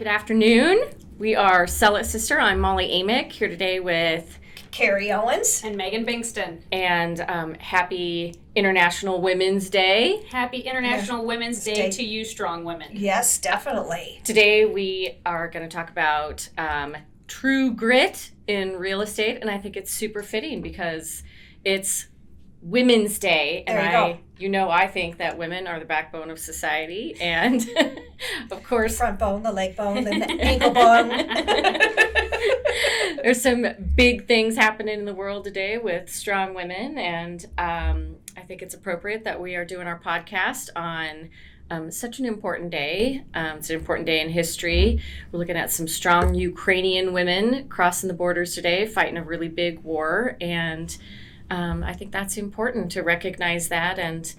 Good afternoon. We are Sell It Sista. I'm Molly Amick, here today with Carri Owens. And Bengtson. And happy International Women's Day. Happy International Women's Day to you, strong women. Yes, definitely. Today we are going to talk about true grit in real estate, and I think it's super fitting because it's Women's Day, and I think that women are the backbone of society, and of course, front bone, the leg bone, then the ankle bone. There's some big things happening in the world today with strong women, and I think it's appropriate that we are doing our podcast on such an important day. It's an important day in history. We're looking at some strong Ukrainian women crossing the borders today, fighting a really big war, and I think that's important to recognize that. And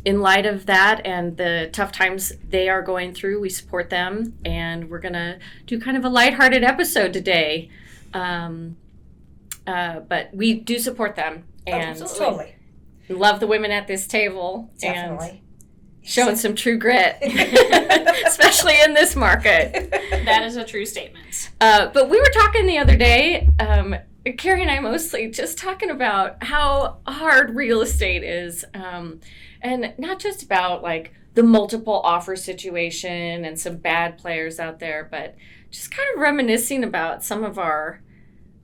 in light of that and the tough times they are going through, we support them. And we're going to do kind of a lighthearted episode today. But we do support them. And totally. Love the women at this table. Definitely. And showing some true grit, especially in this market. That is a true statement. But we were talking the other day, Carri and I mostly, just talking about how hard real estate is, and not just about like the multiple offer situation and some bad players out there, but just kind of reminiscing about some of our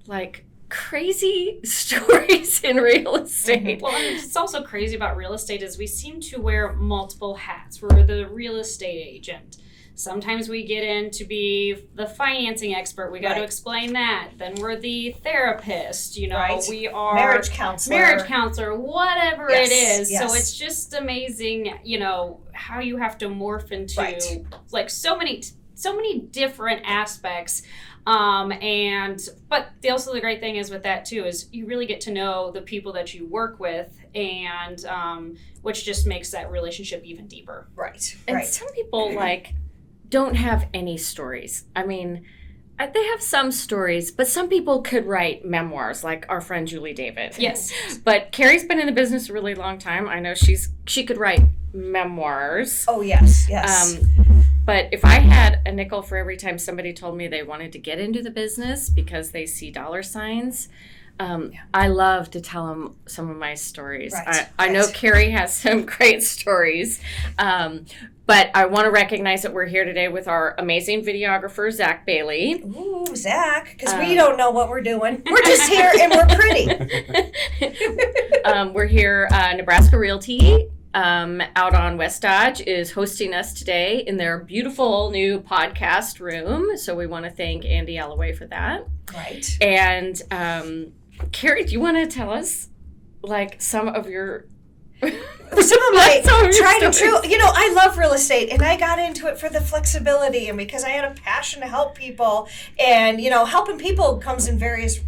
like crazy stories in real estate. Well, and it's also crazy about real estate is we seem to wear multiple hats. We're the real estate agent. Sometimes we get in to be the financing expert. We got to explain that. Then we're the therapist. We are marriage counselor, whatever it is. Yes. So it's just amazing, how you have to morph into like so many different aspects. But also the great thing is with that too is you really get to know the people that you work with, and which just makes that relationship even deeper. Right. And some people don't have any stories. I mean, they have some stories, but some people could write memoirs, like our friend Julie David. Yes. But Carri's been in the business a really long time. I know she could write memoirs. Oh, yes. But if I had a nickel for every time somebody told me they wanted to get into the business because they see dollar signs, I love to tell them some of my stories. I know Carri has some great stories. But I want to recognize that we're here today with our amazing videographer, Zach Bailey. Ooh, Zach, because we don't know what we're doing. We're just here and we're pretty. We're here, Nebraska Realty, out on West Dodge, is hosting us today in their beautiful new podcast room. So we want to thank Andy Alloway for that. Right. And Carri, do you want to tell us, some of your... Some of my tried and true. I love real estate, and I got into it for the flexibility and because I had a passion to help people, and helping people comes in various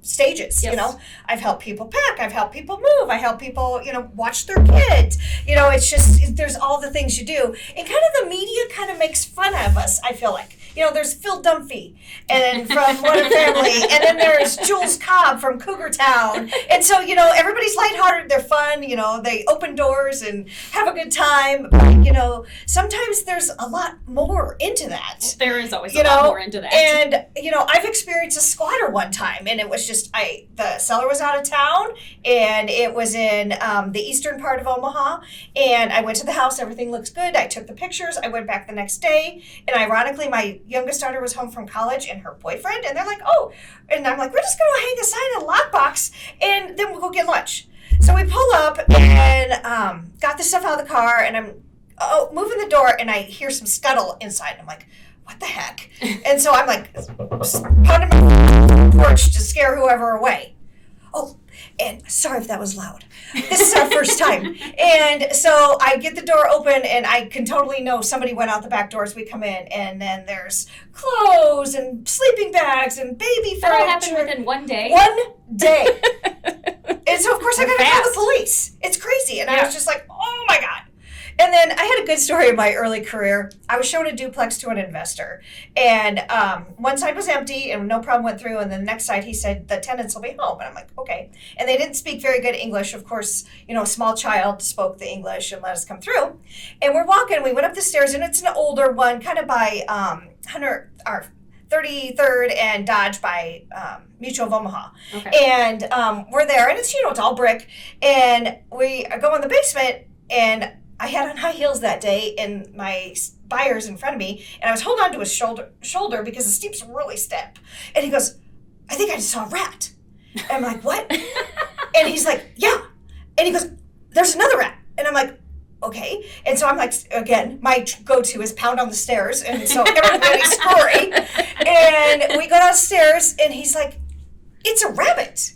stages. Yes. I've helped people pack, I've helped people move, I help people watch their kids. It's just there's all the things you do, and kind of the media kind of makes fun of us. I feel like there's Phil Dunphy and from What a Family, and then there's Jules Cobb from Cougar Town, and so everybody's lighthearted, they're fun, they open doors and have a good time. But, sometimes there's a lot more into that. There is always a lot more into that. And I've experienced a squatter one time, and it was just the seller was out of town, and it was in the eastern part of Omaha, and I went to the house, everything looks good, I took the pictures, I went back the next day, and ironically my youngest daughter was home from college and her boyfriend, and they're like, oh, and I'm like, we're just going to hang a sign in a lockbox and then we'll go get lunch. So we pull up and got the stuff out of the car, and I'm moving the door, and I hear some scuttle inside. I'm like, what the heck? And so I'm like, pounding my porch to scare whoever away. Oh, and sorry if that was loud. This is our first time. And so I get the door open, and I can totally know somebody went out the back door as we come in. And then there's clothes and sleeping bags and baby furniture. That all happened within one day? One day. And so, of course, I got to call the police. It's crazy. And I was just like, oh, my God. And then I had a good story in my early career. I was showing a duplex to an investor, and one side was empty and no problem went through, and then the next side he said the tenants will be home, and I'm like, okay. And they didn't speak very good English. Of course, a small child spoke the English and let us come through. And we're walking, we went up the stairs, and it's an older one, kind of by 33rd and Dodge by Mutual of Omaha. Okay. And we're there, and it's, it's all brick. And we go in the basement, and I had on high heels that day, and my buyer's in front of me, and I was holding on to his shoulder because the steep's really steep. And he goes, I think I just saw a rat. And I'm like, what? And he's like, yeah. And he goes, there's another rat. And I'm like, okay. And so I'm like, again, my go-to is pound on the stairs. And so everybody's scurrying. And we go downstairs, and he's like, it's a rabbit.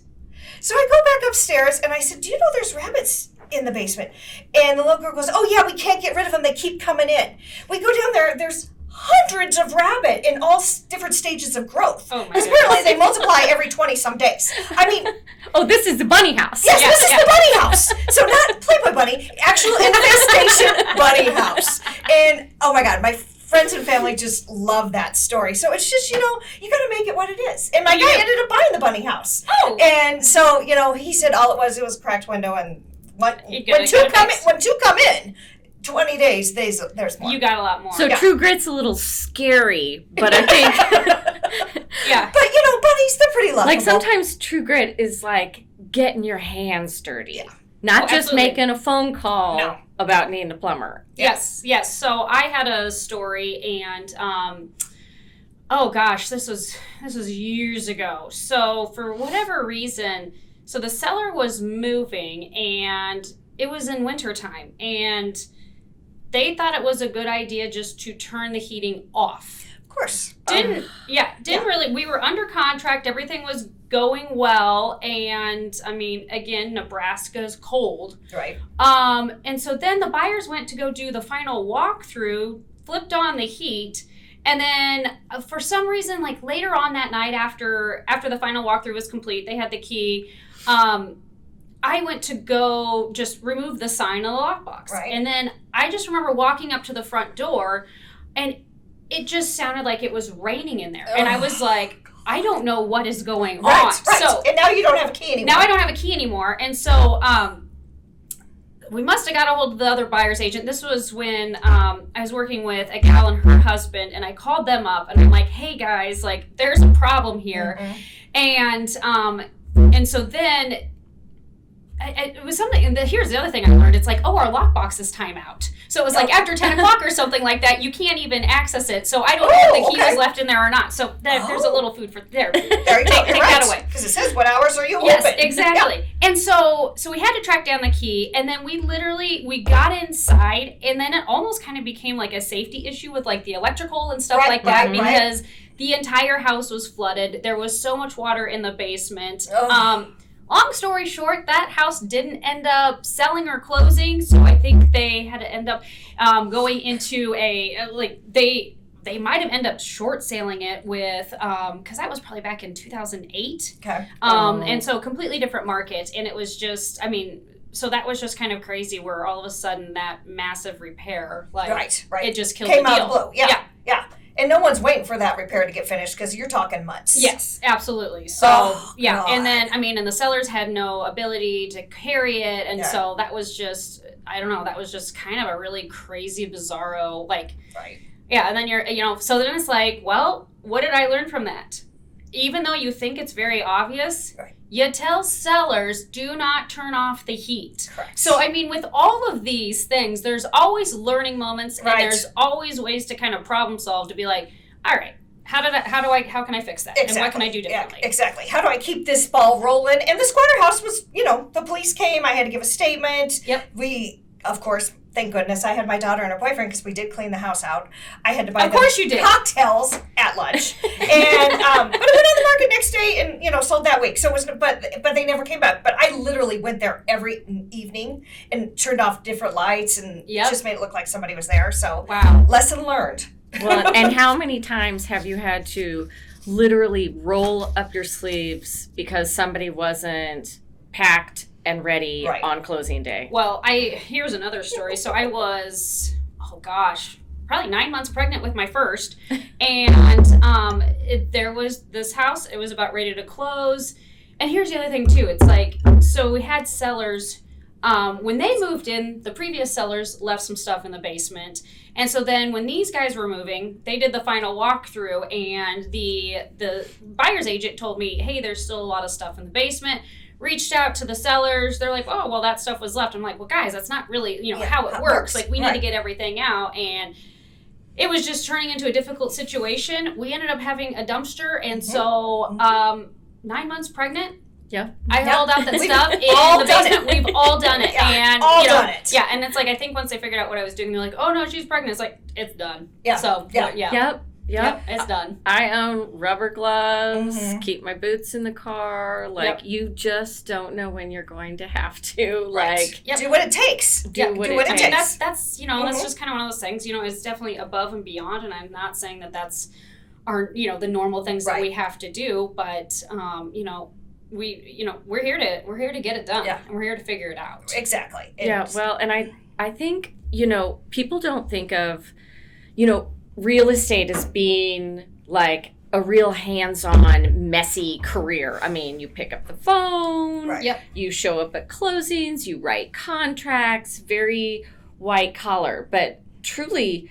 So I go back upstairs, and I said, do you know there's rabbits in the basement? And the little girl goes, oh, yeah, we can't get rid of them. They keep coming in. We go down there. There's hundreds of rabbit in all different stages of growth. Oh, my goodness. Apparently they multiply every 20-some days. I mean... Oh, this is the bunny house. Yes, this is the bunny house. So not Playboy bunny, actual infestation bunny house. And, oh my God, my friends and family just love that story. So it's just, you got to make it what it is. And my guy ended up buying the bunny house. Oh. And so, he said all it was a cracked window, and when two come in, 20 days, there's more. You got a lot more. So True Grit's a little scary, but I think... Yeah. But, bunnies, they're pretty lovable. Like, sometimes True Grit is like getting your hands dirty. Yeah. Not just absolutely. Making a phone call about needing a plumber. Yes. So I had a story, and... oh, gosh, this was years ago. So for whatever reason... So the seller was moving, and it was in wintertime, and... They thought it was a good idea just to turn the heating off. Of course. Didn't really. We were under contract. Everything was going well. And, I mean, again, Nebraska's cold. Right. And so then the buyers went to go do the final walkthrough, flipped on the heat. And then for some reason, like later on that night after the final walkthrough was complete, they had the key. I went to go just remove the sign of the lockbox. Right. And then I just remember walking up to the front door, and it just sounded like it was raining in there. And I was like, I don't know what is going on. Right. So, and now you don't have a key anymore. Now I don't have a key anymore. And so we must have got a hold of the other buyer's agent. This was when I was working with a gal and her husband, and I called them up, and I'm like, hey, guys, like, there's a problem here. Mm-hmm. And so then... it was something, and here's the other thing I learned. It's like, our lockbox is timeout. So it was like after 10 o'clock or something like that, you can't even access it. So I don't know if the key was left in there or not. So there's a little food for there. There you go. Take that away. Because it says, what hours are you open? Yes, exactly. Yeah. And so we had to track down the key, and then we got inside, and then it almost kind of became like a safety issue with like the electrical and stuff like that because the entire house was flooded. There was so much water in the basement. Long story short, that house didn't end up selling or closing, so I think they had to end up going into they might have ended up short selling it with, because that was probably back in 2008. Okay. And so completely different market, and it was just, so that was just kind of crazy where all of a sudden that massive repair, it just killed the deal. Came out of the blue, yeah. And no one's waiting for that repair to get finished because you're talking months. Yes, absolutely. So, God. And then, and the sellers had no ability to carry it. And so that was just, I don't know, that was just kind of a really crazy, bizarro, Yeah, and then so then it's like, well, what did I learn from that? Even though you think it's very obvious, you tell sellers, do not turn off the heat. Correct. So, with all of these things, there's always learning moments, and there's always ways to kind of problem solve to be like, all right, how can I fix that? Exactly. And what can I do differently? Yeah, exactly. How do I keep this ball rolling? And the squatter house was, the police came, I had to give a statement. Yep. We, of course, thank goodness I had my daughter and her boyfriend because we did clean the house out. I had to buy cocktails at lunch. And but it went on the market next day and sold that week. So it was but they never came back. But I literally went there every evening and turned off different lights and just made it look like somebody was there. So lesson learned. Well, and how many times have you had to literally roll up your sleeves because somebody wasn't packed and ready on closing day. Well, here's another story. So I was, probably 9 months pregnant with my first, and there was this house. It was about ready to close. And here's the other thing too. It's like, so we had sellers. When they moved in, the previous sellers left some stuff in the basement. And so then when these guys were moving, they did the final walkthrough, and the buyer's agent told me, hey, there's still a lot of stuff in the basement. Reached out to the sellers. They're like, oh, well, that stuff was left. I'm like, well, guys, that's not really, how it works. Like, we need to get everything out. And it was just turning into a difficult situation. We ended up having a dumpster. And so 9 months pregnant. Yeah. I hauled out that stuff in the basement. We've all done it. Yeah, and done it. Yeah, and it's like, I think once they figured out what I was doing, they're like, oh no, she's pregnant. It's like, it's done. Yeah. So Yep, it's done. I own rubber gloves, keep my boots in the car. Like, you just don't know when you're going to have to, do what it takes. Do what it takes. That's that's just kind of one of those things, it's definitely above and beyond, and I'm not saying that that's the normal things that we have to do, but we're here to get it done, and we're here to figure it out. Exactly. Well, and I think, people don't think of, real estate as being like a real hands-on, messy career. I mean, you pick up the phone, you show up at closings, you write contracts, very white collar. But truly,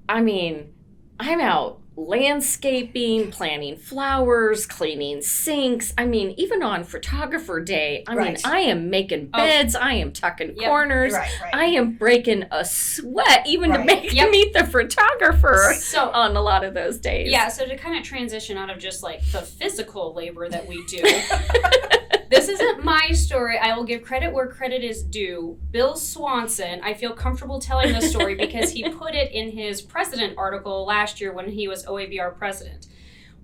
I mean, I'm out landscaping, planting flowers, cleaning sinks. I mean, even on photographer day, I mean, I am making beds, I am tucking corners, I am breaking a sweat even to meet the photographer on a lot of those days. Yeah, so to kind of transition out of just like the physical labor that we do, this isn't my story. I will give credit where credit is due. Bill Swanson, I feel comfortable telling this story because he put it in his president article last year when he was OABR president.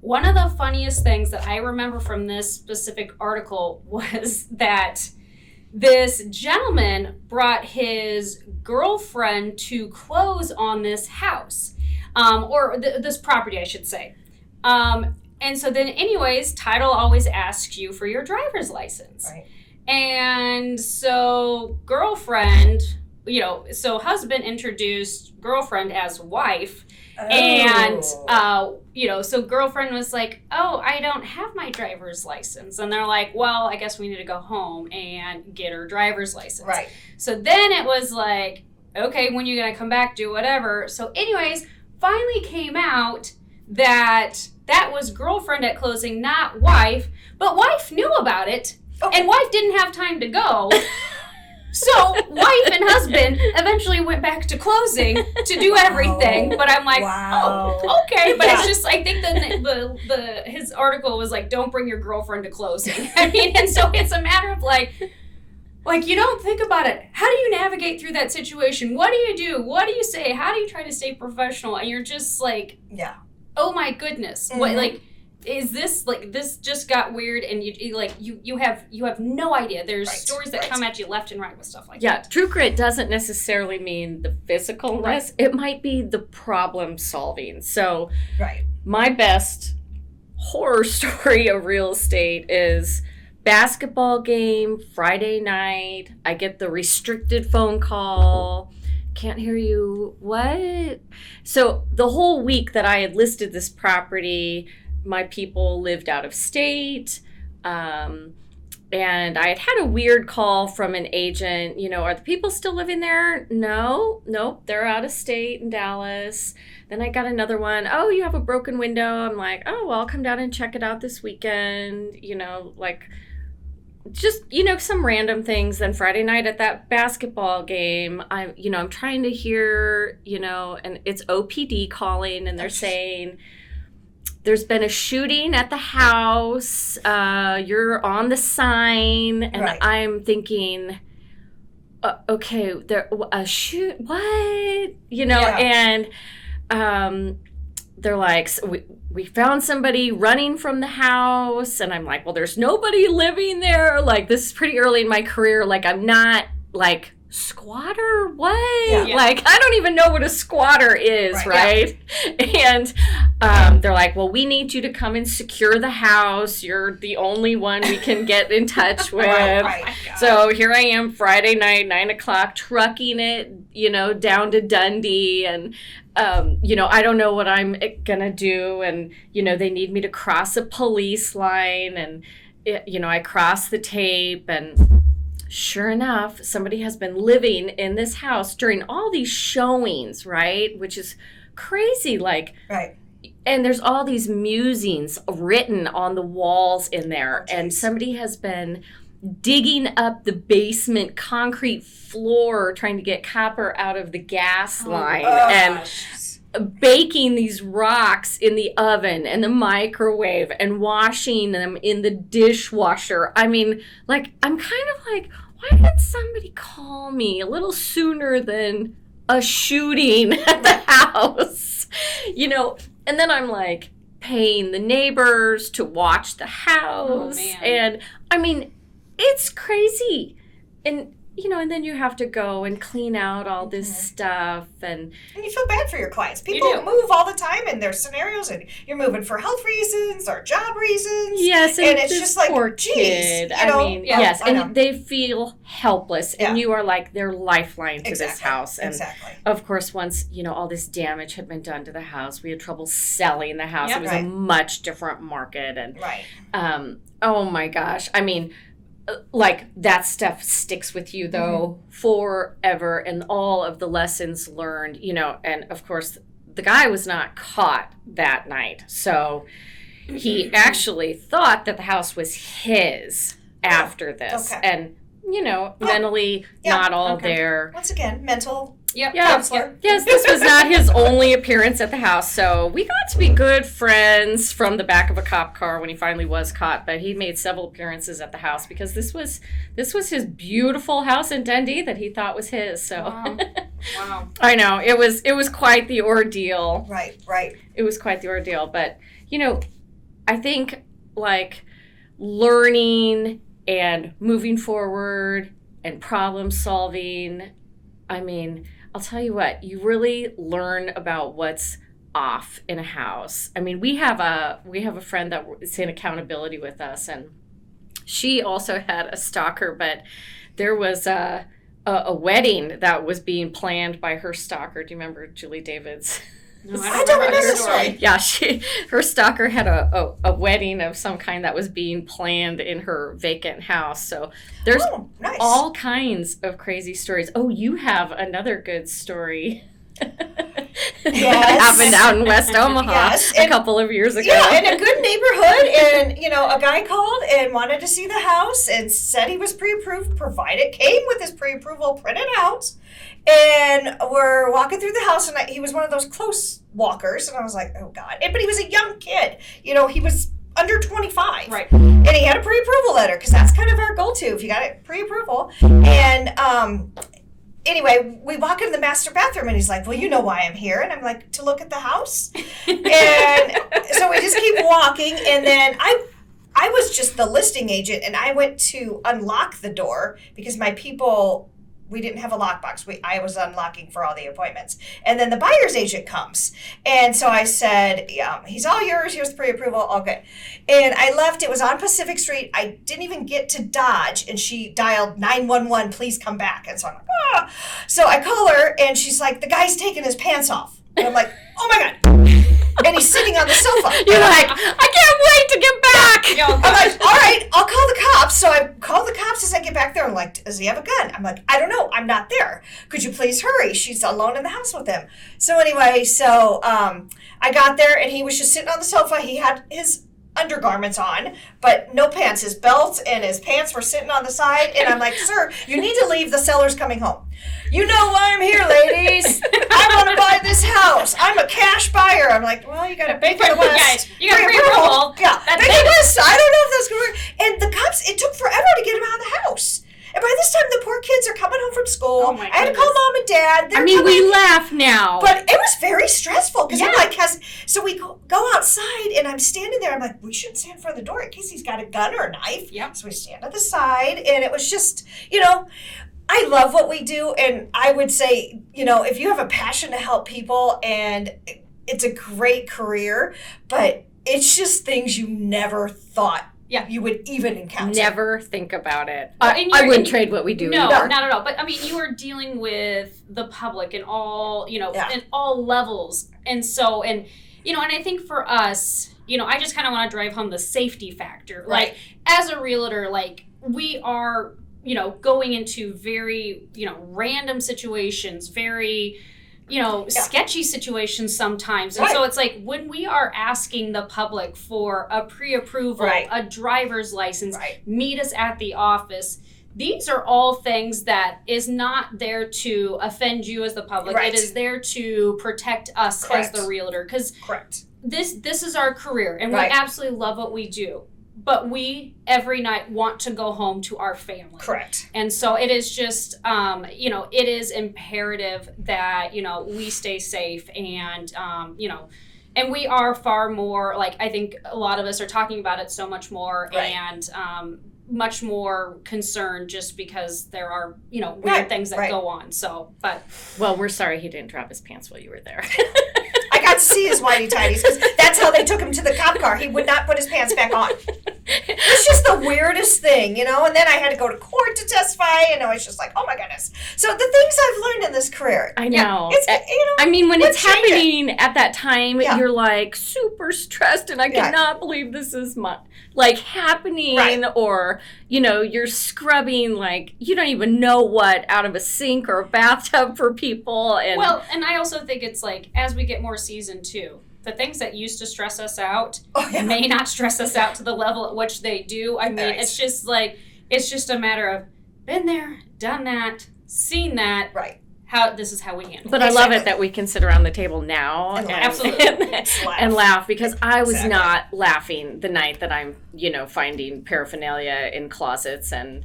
One of the funniest things that I remember from this specific article was that this gentleman brought his girlfriend to close on this house, or this property, I should say. And so then anyways, title always asks you for your driver's license. Right. And so girlfriend, so husband introduced girlfriend as wife. Oh. And, so girlfriend was like, oh, I don't have my driver's license. And they're like, well, I guess we need to go home and get her driver's license. Right. So then it was like, okay, when you going to come back, do whatever. So anyways, finally came out that was girlfriend at closing, not wife. But wife knew about it, and wife didn't have time to go. So wife and husband eventually went back to closing to do everything. But I'm like, oh, okay. But it's just, I think the his article was like, don't bring your girlfriend to closing. I mean, and so it's a matter of like you don't think about it. How do you navigate through that situation? What do you do? What do you say? How do you try to stay professional? And you're just like, oh my goodness, what is this? Like, this just got weird, and you have no idea. There's stories that come at you left and right with stuff like that. Yeah, true grit doesn't necessarily mean the physicalness. Right. It might be the problem solving. So, my best horror story of real estate is basketball game, Friday night. I get the restricted phone call. Can't hear you. What? So the whole week that I had listed this property, my people lived out of state. And I had a weird call from an agent, are the people still living there? Nope, they're out of state in Dallas. Then I got another one. Oh, you have a broken window. I'm like, oh, well, I'll come down and check it out this weekend. Just, some random things. Then Friday night at that basketball game, I'm trying to hear, and it's OPD calling, and they're saying, there's been a shooting at the house. You're on the sign. And I'm thinking, okay, a shoot, what? And they're like, so we found somebody running from the house. And I'm like, well, there's nobody living there. Like, this is pretty early in my career. Like, I'm not, squatter? What? Yeah. Like, I don't even know what a squatter is, right? And they're like, well, we need you to come and secure the house. You're the only one we can get in touch with. Right. So here I am Friday night, 9:00, trucking it, down to Dundee. And, I don't know what I'm going to do. And, they need me to cross a police line. And, I cross the tape. And sure enough, somebody has been living in this house during all these showings, right? Which is crazy. Like, right. And there's all these musings written on the walls in there. And somebody has been digging up the basement concrete floor, trying to get copper out of the gas line, and baking these rocks in the oven and the microwave and washing them in the dishwasher. I mean, like, I'm kind of like, why didn't somebody call me a little sooner than a shooting at the house? And then I'm like paying the neighbors to watch the house. And I mean, it's crazy. And, and then you have to go and clean out all this stuff. And you feel bad for your clients. People move all the time in their scenarios, and you're moving for health reasons or job reasons. Yes, and it's just like, poor geez, kid. Yes, and they feel helpless, and you are like their lifeline to this house. And of course, once all this damage had been done to the house, we had trouble selling the house. It was a much different market, and oh my gosh, I mean, like, that stuff sticks with you though forever, and all of the lessons learned, and of course the guy was not caught that night, so he actually thought that the house was his after this. And mentally not all there. Once again, mental counselor. Yes, this was not his only appearance at the house. So we got to be good friends from the back of a cop car when he finally was caught. But he made several appearances at the house because this was his beautiful house in Dundee that he thought was his. So wow. I know it was quite the ordeal. Right. It was quite the ordeal. But I think like learning and moving forward and problem solving. I mean, I'll tell you what, you really learn about what's off in a house. I mean, we have a friend that is in accountability with us, and she also had a stalker, but there was a wedding that was being planned by her stalker. Do you remember Julie David's? No, I don't remember the story. Yeah, her stalker had a wedding of some kind that was being planned in her vacant house. So there's all kinds of crazy stories. Oh, you have another good story. That happened out in West Omaha a couple of years ago. Yeah, in a good neighborhood, and a guy called and wanted to see the house and said he was pre-approved, came with his pre-approval printed out, and we're walking through the house, and he was one of those close walkers, and I was like, oh God. But he was a young kid. He was under 25. Right. And he had a pre-approval letter, because that's kind of our go-to if you got it pre-approval. And anyway, we walk into the master bathroom, and he's like, well, you know why I'm here. And I'm like, to look at the house? And so we just keep walking, and then I was just the listing agent, and I went to unlock the door because my people, we didn't have a lockbox. I was unlocking for all the appointments. And then the buyer's agent comes. And so I said, yeah, he's all yours. Here's the pre-approval. All good. And I left. It was on Pacific Street. I didn't even get to Dodge. And she dialed 911, please come back. And so I'm like, ah. So I call her, and she's like, the guy's taking his pants off. And I'm like, oh my God. And he's sitting on the sofa. You're like, I can't wait to get back. I'm like, all right, I'll call the cops. So I call the cops as I get back there. I'm like, does he have a gun? I'm like, I don't know. I'm not there. Could you please hurry? She's alone in the house with him. So anyway, I got there, and he was just sitting on the sofa. He had his undergarments on, but no pants. His belt and his pants were sitting on the side. And I'm like, sir, you need to leave. The seller's coming home. You know why I'm here, ladies. I want to buy this house. I'm a cash buyer. I'm like, well, you got a big West. You got a pre-approval. Yeah, big West. I don't know if that's going to work. And the cops, it took forever to get him out of the house. And by this time, the poor kids are coming home from school. Oh my I had to call mom and dad. We laugh now. But it was very stressful because I'm like, so we go outside, and I'm standing there. I'm like, we shouldn't stand in front of the door in case he's got a gun or a knife. Yep. So we stand at the side, and it was just, I love what we do. And I would say, if you have a passion to help people and it's a great career, but it's just things you never thought you would even encounter. Never think about it. I wouldn't trade what we do. No, either. not at all. But I mean, you are dealing with the public in all, in all levels. And so, and I think for us, I just kind of want to drive home the safety factor. Right. Like, as a realtor, like, we are, going into very, random situations, very, sketchy situations sometimes. And so it's like, when we are asking the public for a pre-approval, a driver's license, meet us at the office, these are all things that is not there to offend you as the public. It is there to protect us as the realtor. Because this is our career, and we absolutely love what we do. But we, every night, want to go home to our family. Correct. And so it is just, it is imperative that, we stay safe and, and we are far more, like, I think a lot of us are talking about it so much more and much more concerned just because there are, weird things that go on. So, but. Well, we're sorry he didn't drop his pants while you were there. I got to see his whitey tighties because that's how they took him to the cop car. He would not put his pants back on. It's just the weirdest thing, and then I had to go to court to testify, and I was just like, oh my goodness. So the things I've learned in this career. I know. I mean, when it's happening at that time, you're like super stressed, and I cannot believe this is happening, or, you're scrubbing, like, you don't even know what out of a sink or a bathtub for people. And well, and I also think it's like, as we get more seasoned too, the things that used to stress us out may not stress us out to the level at which they do. I mean, it's just like, it's just a matter of been there, done that, seen that. Right. This is how we handle it. But I love it that we can sit around the table now and laugh, because I was not laughing the night that I'm, finding paraphernalia in closets and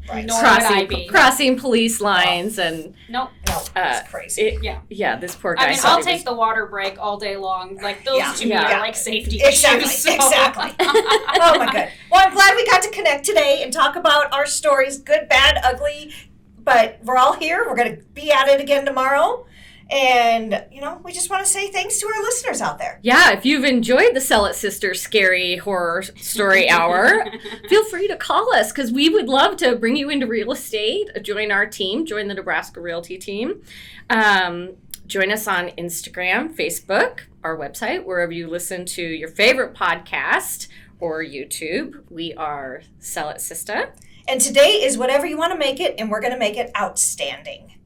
crossing police lines and it's crazy. This poor guy. I mean, I'll take the water break all day long. Like, those to me are like safety issues. Exactly. Oh my God. Well, I'm glad we got to connect today and talk about our stories, good, bad, ugly. But we're all here. We're going to be at it again tomorrow. And, we just want to say thanks to our listeners out there. Yeah, if you've enjoyed the Sell It Sister Scary Horror Story Hour, feel free to call us, because we would love to bring you into real estate. Join our team. Join the Nebraska Realty team. Join us on Instagram, Facebook, our website, wherever you listen to your favorite podcast, or YouTube. We are Sell It Sista. And today is whatever you want to make it, and we're going to make it outstanding.